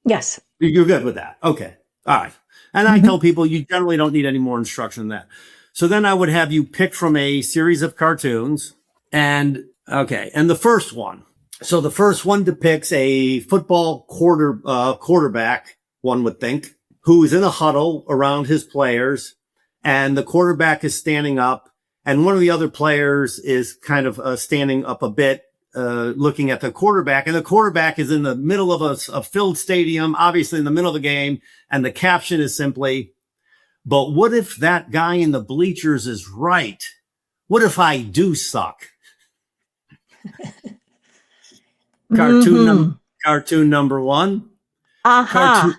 Speaker 1: Yes.
Speaker 2: You're good with that. Okay. All right. And I tell people you generally don't need any more instruction than that. So then I would have you pick from a series of cartoons and the first one. So the first one depicts a football quarterback, one would think, who is in a huddle around his players, and the quarterback is standing up and one of the other players is kind of standing up a bit, looking at the quarterback, and the quarterback is in the middle of a filled stadium, obviously in the middle of the game. And the caption is simply, but what if that guy in the bleachers is right? What if I do suck? Cartoon number one. Right.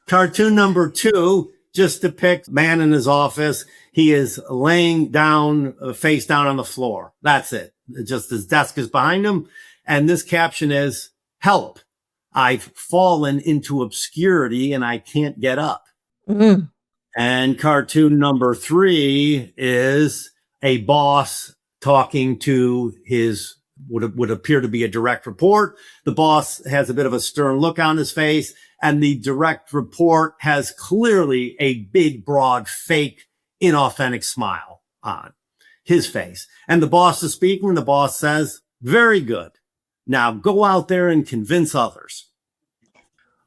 Speaker 2: Cartoon number two just depicts man in his office. He is laying down, face down on the floor. That's it. Just his desk is behind him. And this caption is, help. I've fallen into obscurity and I can't get up. Mm. And cartoon number three is a boss talking to his would appear to be a direct report. The boss has a bit of a stern look on his face, and the direct report has clearly a big, broad, fake, inauthentic smile on his face. And the boss is speaking, and the boss says, very good. Now go out there and convince others.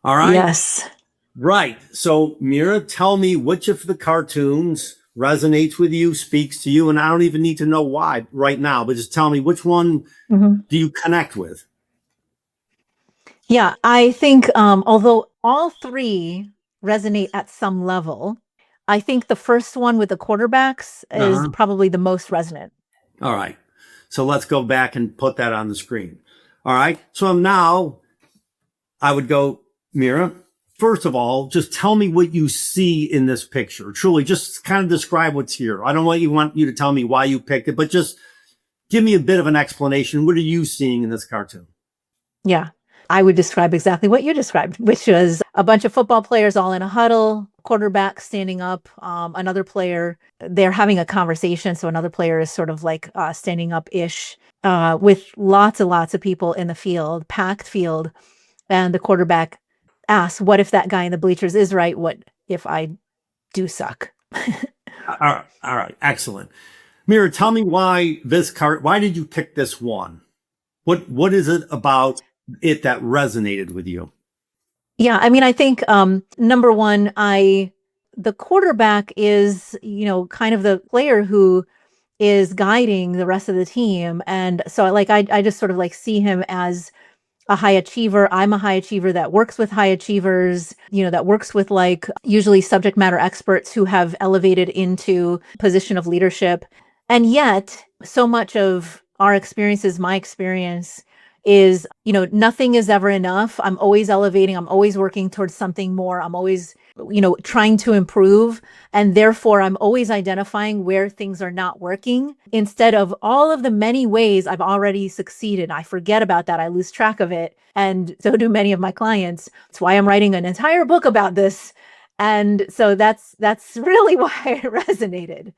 Speaker 2: All right?
Speaker 1: Yes.
Speaker 2: Right. So, Mira, tell me which of the cartoons resonates with you, speaks to you, and I don't even need to know why right now, but just tell me which one do you connect with?
Speaker 1: Yeah, I think although all three resonate at some level, I think the first one with the quarterbacks is probably the most resonant.
Speaker 2: All right. So let's go back and put that on the screen. All right. So now I would go, Mira, first of all, just tell me what you see in this picture. Truly, just kind of describe what's here. I don't want you to tell me why you picked it, but just give me a bit of an explanation. What are you seeing in this cartoon?
Speaker 1: Yeah, I would describe exactly what you described, which was a bunch of football players all in a huddle, quarterback standing up, another player, they're having a conversation. So another player is sort of like standing up-ish with lots and lots of people in the field, packed field. And the quarterback asks, what if that guy in the bleachers is right? What if I do suck?
Speaker 2: All right. Excellent. Mira, tell me why why did you pick this one? What is it about it that resonated with you?
Speaker 1: Yeah, I mean, I think number one, the quarterback is, kind of the player who is guiding the rest of the team. And so I just sort of see him as a high achiever. I'm a high achiever that works with high achievers, that works with usually subject matter experts who have elevated into position of leadership. And yet so much of our experiences, my experience, is, nothing is ever enough. I'm always elevating. I'm always working towards something more. I'm always, trying to improve. And therefore, I'm always identifying where things are not working instead of all of the many ways I've already succeeded. I forget about that. I lose track of it. And so do many of my clients. That's why I'm writing an entire book about this. And so that's really why it resonated.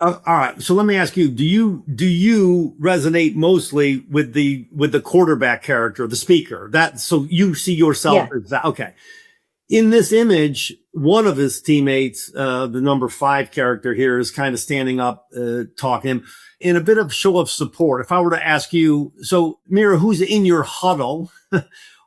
Speaker 2: All right. So let me ask you: Do you resonate mostly with the quarterback character, the speaker? That so you see yourself
Speaker 1: Yeah.
Speaker 2: as that? Okay. In this image, one of his teammates, the number 5 character here, is kind of standing up, talking in a bit of show of support. If I were to ask you, so Mira, who's in your huddle,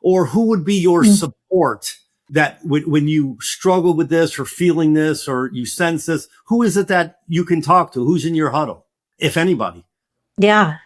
Speaker 2: or who would be your support that when you struggle with this or feeling this or you sense this, who is it that you can talk to? Who's in your huddle, if anybody?
Speaker 1: Yeah.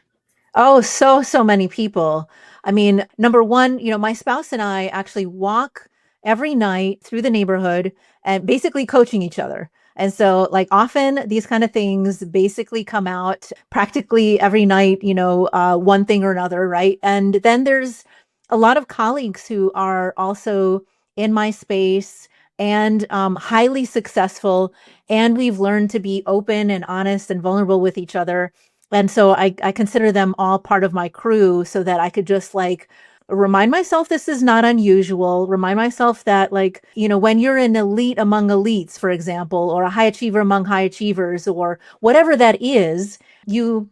Speaker 1: Oh, so many people. I mean, number one, my spouse and I actually walk every night through the neighborhood and basically coaching each other. And so, like, often these kind of things basically come out practically every night, one thing or another, right? And then there's a lot of colleagues who are also in my space and highly successful. And we've learned to be open and honest and vulnerable with each other. And so I consider them all part of my crew so that I could just like remind myself this is not unusual. Remind myself that, like, when you're an elite among elites, for example, or a high achiever among high achievers, or whatever that is, you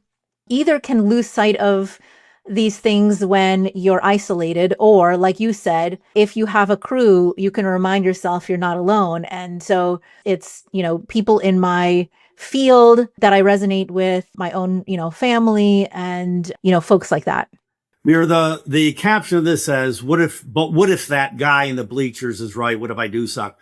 Speaker 1: either can lose sight of these things when you're isolated, or like you said, if you have a crew, you can remind yourself you're not alone. And so it's, people in my field that I resonate with, my own, family, and, folks like that.
Speaker 2: Mira, the caption of this says, what if that guy in the bleachers is right? What if I do suck?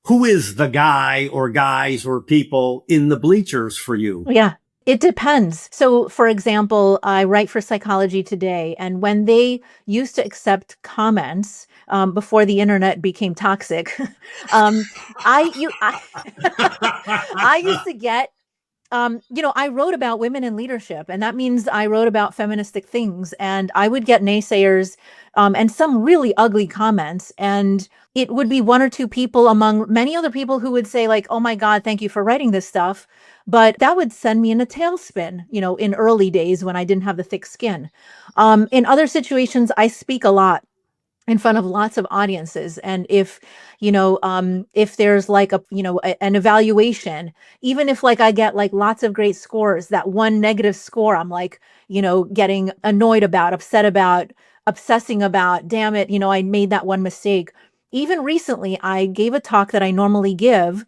Speaker 2: Who is the guy or guys or people in the bleachers for you?
Speaker 1: Yeah. It depends. So, for example, I write for Psychology Today, and when they used to accept comments before the internet became toxic, um, I I used to get I wrote about women in leadership, and that means I wrote about feministic things. And I would get naysayers and some really ugly comments. And it would be one or two people among many other people who would say, like, oh my God, thank you for writing this stuff. But that would send me in a tailspin, in early days when I didn't have the thick skin. In other situations, I speak a lot in front of lots of audiences. And if there's like an evaluation, even if like I get like lots of great scores, that one negative score, I'm like, getting annoyed about, upset about, obsessing about, damn it, I made that one mistake. Even recently, I gave a talk that I normally give,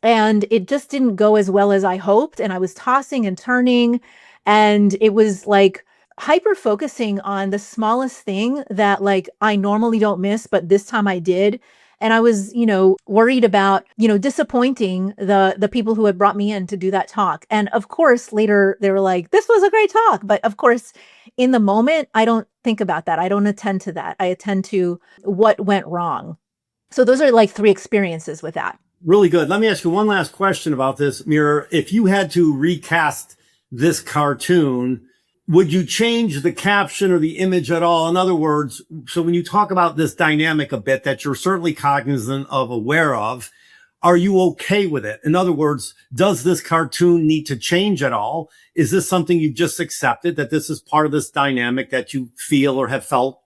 Speaker 1: and it just didn't go as well as I hoped. And I was tossing and turning, and it was like hyper focusing on the smallest thing that like I normally don't miss, but this time I did. And I was, worried about, disappointing the people who had brought me in to do that talk. And of course, later they were like, this was a great talk. But of course, in the moment, I don't think about that. I don't attend to that. I attend to what went wrong. So those are like 3 experiences with that.
Speaker 2: Really good. Let me ask you one last question about this, Mira. If you had to recast this cartoon, would you change the caption or the image at all? In other words, so when you talk about this dynamic a bit that you're certainly cognizant of, aware of, are you okay with it? In other words, does this cartoon need to change at all? Is this something you've just accepted, that this is part of this dynamic that you feel or have felt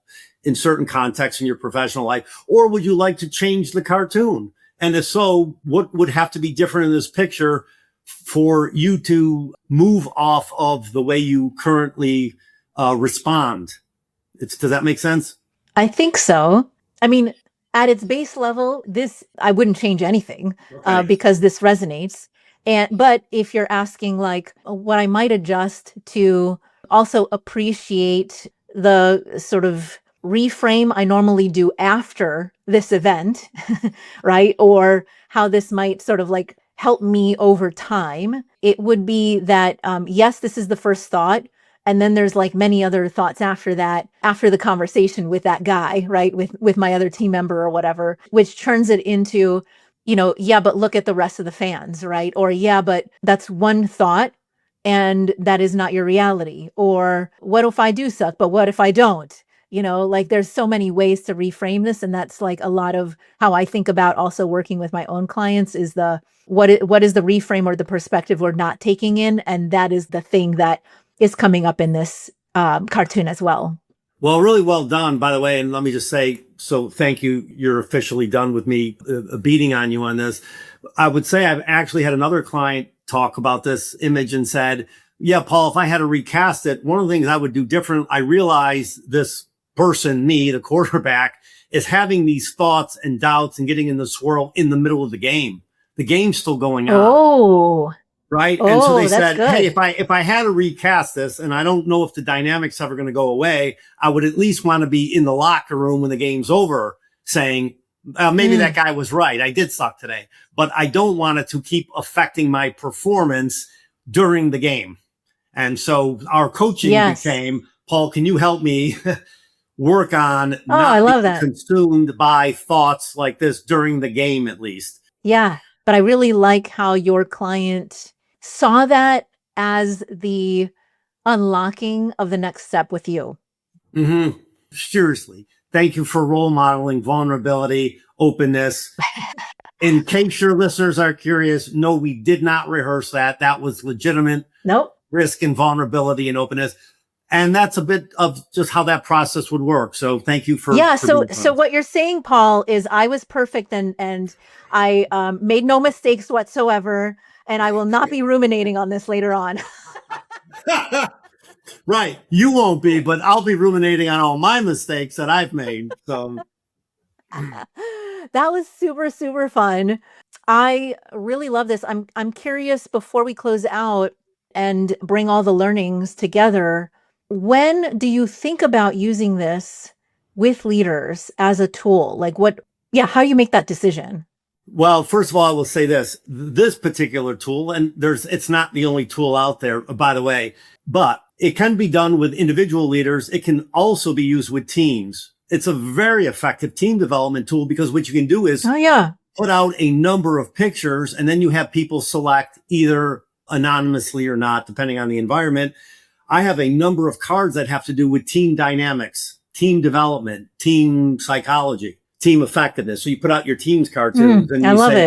Speaker 2: in certain contexts in your professional life? Or would you like to change the cartoon? And if so, what would have to be different in this picture for you to move off of the way you currently respond? Does that make sense?
Speaker 1: I think so. I mean, at its base level, this I wouldn't change anything
Speaker 2: Okay.
Speaker 1: because this resonates. But if you're asking like what I might adjust to also appreciate the sort of reframe I normally do after this event, right? Or how this might sort of like help me over time, it would be that yes, this is the first thought. And then there's like many other thoughts after that, after the conversation with that guy, right? With my other team member or whatever, which turns it into, yeah, but look at the rest of the fans, right? Or yeah, but that's one thought. and that is not your reality? Or what if I do suck, but what if I don't? Like there's so many ways to reframe this. And that's like a lot of how I think about also working with my own clients is what is the reframe or the perspective we're not taking in. And that is the thing that is coming up in this cartoon as well.
Speaker 2: Well, really well done, by the way. And let me just say, so thank you. You're officially done with me beating on you on this. I would say I've actually had another client talk about this image and said, yeah, Paul, if I had to recast it, one of the things I would do different, I realize this person, me, the quarterback, is having these thoughts and doubts and getting in the swirl in the middle of the game. The game's still going on.
Speaker 1: Oh,
Speaker 2: right. And so they said,
Speaker 1: good.
Speaker 2: hey, if I had to recast this, and I don't know if the dynamic's ever going to go away, I would at least want to be in the locker room when the game's over saying, maybe that guy was right. I did suck today, but I don't want it to keep affecting my performance during the game. And so our coaching became, Paul, can you help me work on
Speaker 1: I love
Speaker 2: being
Speaker 1: that.
Speaker 2: consumed by thoughts like this during the game, at least?
Speaker 1: Yeah. But I really like how your client saw that as the unlocking of the next step with you.
Speaker 2: Mm-hmm. Seriously. Thank you for role modeling vulnerability, openness. In case your listeners are curious, no, we did not rehearse that. That was legitimate.
Speaker 1: Nope.
Speaker 2: Risk and vulnerability and openness. And that's a bit of just how that process would work. So thank you for.
Speaker 1: Yeah. So what you're saying, Paul, is I was perfect and I made no mistakes whatsoever. And I will not be ruminating on this later on.
Speaker 2: Right. You won't be, but I'll be ruminating on all my mistakes that I've made. So
Speaker 1: that was super, super fun. I really love this. I'm curious before we close out and bring all the learnings together. When do you think about using this with leaders as a tool? Like how do you make that decision?
Speaker 2: Well, first of all, I will say this particular tool, and it's not the only tool out there, by the way, but it can be done with individual leaders. It can also be used with teams. It's a very effective team development tool because what you can do is put out a number of pictures and then you have people select either anonymously or not, depending on the environment. I have a number of cards that have to do with team dynamics, team development, team psychology, team effectiveness. So you put out your team's cartoons and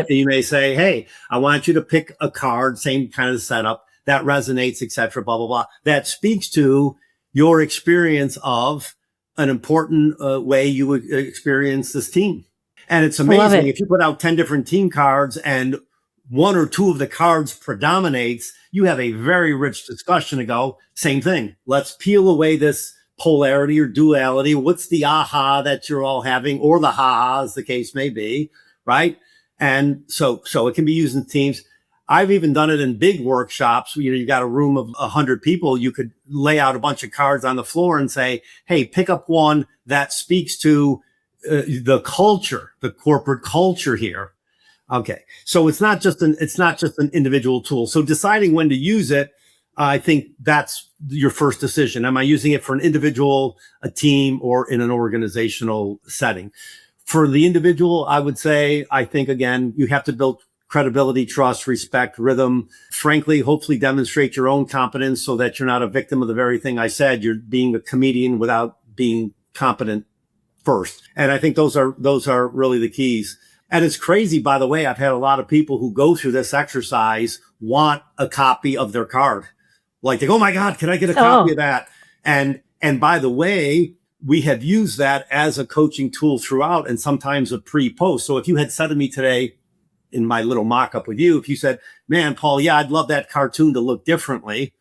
Speaker 2: you may say, hey, I want you to pick a card, same kind of setup that resonates, etc., blah, blah, blah. That speaks to your experience of an important way you would experience this team. And it's amazing if you put out 10 different team cards and one or two of the cards predominates, you have a very rich discussion to go, same thing. Let's peel away this polarity or duality. What's the aha that you're all having, or the ha, as the case may be, right? And so it can be used in teams. I've even done it in big workshops. You got a room of 100 people. You could lay out a bunch of cards on the floor and say, hey, pick up one that speaks to the culture, the corporate culture here. Okay. So it's not just an individual tool. So deciding when to use it, I think that's your first decision. Am I using it for an individual, a team, or in an organizational setting? For the individual, I would say, I think, again, you have to build credibility, trust, respect, rhythm. Frankly, hopefully demonstrate your own competence so that you're not a victim of the very thing I said. You're being a comedian without being competent first. And I think those are really the keys. And it's crazy, by the way, I've had a lot of people who go through this exercise want a copy of their card. Like they go, oh my God, can I get a copy of that? And by the way, we have used that as a coaching tool throughout and sometimes a pre-post. So if you had said to me today in my little mock-up with you, if you said, man, Paul, yeah, I'd love that cartoon to look differently.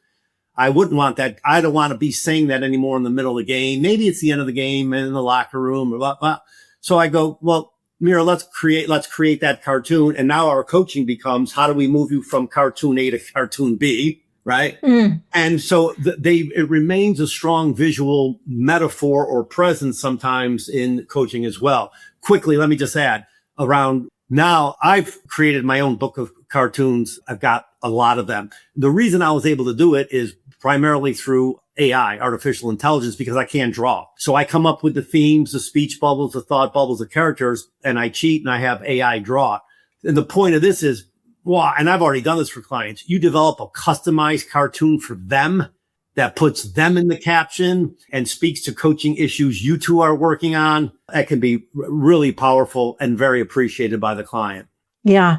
Speaker 2: I wouldn't want that. I don't want to be saying that anymore in the middle of the game. Maybe it's the end of the game in the locker room or blah, blah. So I go, well, Mira, let's create that cartoon. And now our coaching becomes, how do we move you from cartoon A to cartoon B? Right. And so it remains a strong visual metaphor or presence sometimes in coaching as well. Quickly, let me just add around now I've created my own book of cartoons. I've got a lot of them. The reason I was able to do it is primarily through AI, artificial intelligence, because I can't draw. So I come up with the themes, the speech bubbles, the thought bubbles, the characters, and I cheat and I have AI draw it. And the point of this is, Well, and I've already done this for clients. You develop a customized cartoon for them that puts them in the caption and speaks to coaching issues you two are working on. That can be really powerful and very appreciated by the client.
Speaker 1: Yeah.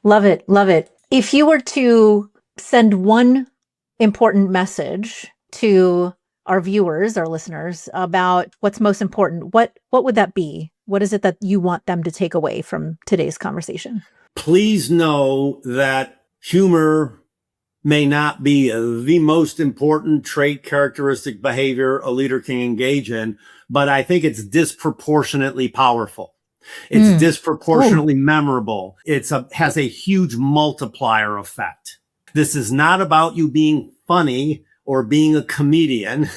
Speaker 1: Love it. Love it. If you were to send one important message to our viewers, our listeners, about what's most important, what would that be? What is it that you want them to take away from today's conversation?
Speaker 2: Please know that humor may not be the most important trait, characteristic, behavior a leader can engage in, but I think it's disproportionately powerful. It's disproportionately memorable. Has a huge multiplier effect. This is not about you being funny or being a comedian.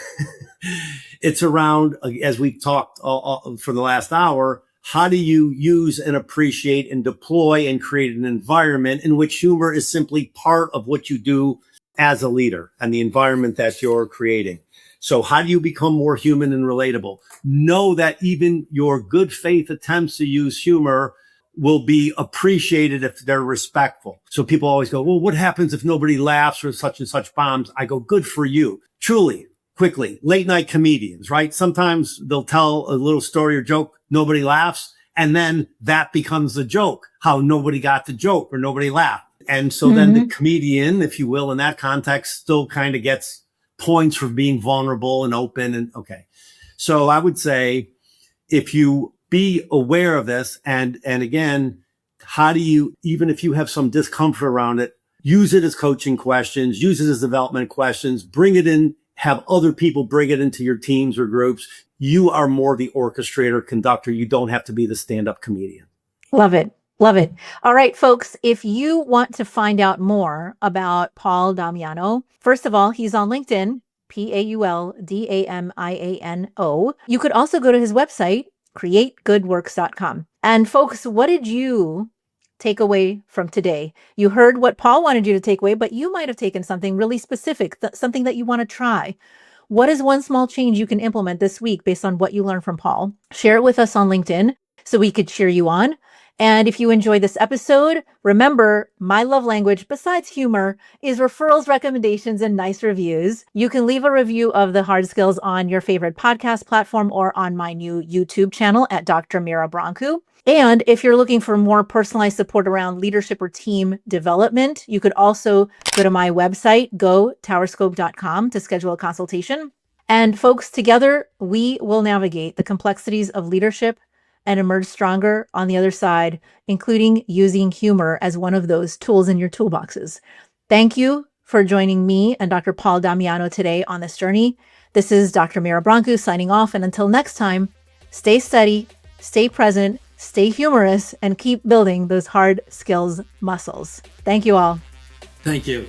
Speaker 2: It's around, as we've talked for the last hour, how do you use and appreciate and deploy and create an environment in which humor is simply part of what you do as a leader and the environment that you're creating? So how do you become more human and relatable? Know that even your good faith attempts to use humor will be appreciated if they're respectful. So people always go, well, what happens if nobody laughs or such and such bombs? I go, good for you. Truly, quickly, late night comedians, right? Sometimes they'll tell a little story or joke, nobody laughs. And then that becomes the joke, how nobody got the joke or nobody laughed. And so then the comedian, if you will, in that context, still kind of gets points for being vulnerable and open. And okay. So I would say if you be aware of this and again, how do you, even if you have some discomfort around it, use it as coaching questions, use it as development questions, bring it in, have other people bring it into your teams or groups. You are more the orchestrator, conductor. You don't have to be the stand-up comedian.
Speaker 1: Love it. Love it. All right, folks, if you want to find out more about Paul Damiano, first of all, he's on LinkedIn, PAULDAMIANO. You could also go to his website, creategoodworks.com. And folks, what did you take away from today? You heard what Paul wanted you to take away, but you might have taken something really specific, something that you want to try. What is one small change you can implement this week based on what you learned from Paul? Share it with us on LinkedIn so we could cheer you on. And if you enjoyed this episode, remember, my love language, besides humor, is referrals, recommendations, and nice reviews. You can leave a review of the hard skills on your favorite podcast platform or on my new YouTube channel at Dr. Mira Brancu. And if you're looking for more personalized support around leadership or team development, you could also go to my website, gotowerscope.com, to schedule a consultation. And folks, together, we will navigate the complexities of leadership and emerge stronger on the other side, including using humor as one of those tools in your toolboxes. Thank you for joining me and Dr. Paul Damiano today on this journey. This is Dr. Mira Brancu signing off. And until next time, stay steady, stay present, stay humorous, and keep building those hard skills muscles. Thank you all.
Speaker 2: Thank you.